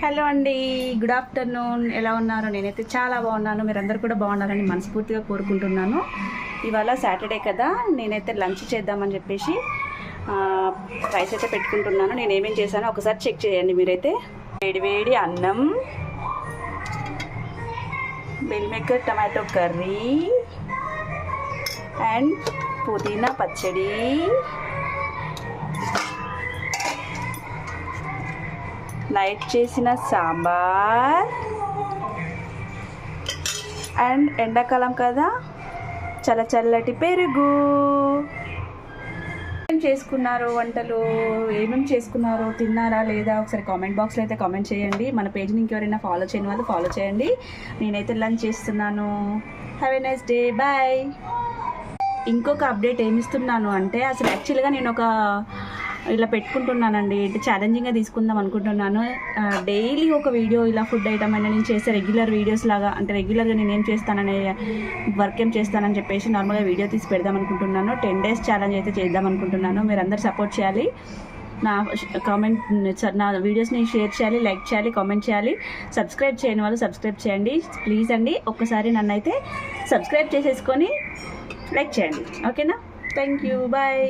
Hello అండి, good afternoon. ఎలా ఉన్నారు? నేనైతే చాలా బాగున్నాను. మీరందరూ కూడా బాగున్నారని మనస్ఫూర్తిగా కోరుకుంటున్నాను. ఇవాళ సాటర్డే కదా, నేనైతే లంచ్ చేద్దామని చెప్పేసి రైస్ అయితే పెట్టుకుంటున్నాను. నేను ఏమేం చేశానో ఒకసారి చెక్ చేయండి మీరైతే. వేడి అన్నం, meal maker tomato curry and పుదీనా పచ్చడి, నైట్ చేసిన సాంబార్ అండ్ ఎండాకాలం కదా చల్లటి పెరుగు. ఏం చేసుకున్నారు వంటలు? ఏమేమి చేసుకున్నారో, తిన్నారా లేదా ఒకసారి కామెంట్ బాక్స్లో అయితే కామెంట్ చేయండి. మన పేజ్ని ఇంకెవరైనా ఫాలో చేయని వాళ్ళు ఫాలో చేయండి. నేనైతే లంచ్ చేస్తున్నాను. Have a nice day, bye. ఇంకొక అప్డేట్ ఏమిస్తున్నాను అంటే, అసలు యాక్చువల్గా నేను ఒక ఇలా పెట్టుకుంటున్నానండి, ఛాలెంజింగ్గా తీసుకుందాం అనుకుంటున్నాను. డైలీ ఒక వీడియో ఇలా ఫుడ్ ఐటమ్ అయినా నేను చేసే రెగ్యులర్ వీడియోస్ లాగా, అంటే రెగ్యులర్గా నేను ఏం చేస్తాననే వర్క్ ఏం చేస్తానని చెప్పేసి నార్మల్గా వీడియో తీసి పెడదాం అనుకుంటున్నాను. 10 days ఛాలెంజ్ అయితే చేద్దాం అనుకుంటున్నాను. మీరు అందరు సపోర్ట్ చేయాలి. నా వీడియోస్ని షేర్ చేయాలి, లైక్ చేయాలి, కామెంట్ చేయాలి. సబ్స్క్రైబ్ చేయని వాళ్ళు సబ్స్క్రైబ్ చేయండి ప్లీజ్ అండి. ఒక్కసారి నన్ను అయితే సబ్స్క్రైబ్ చేసేసుకొని లైక్ చేయండి, ఓకేనా? Thank you, bye.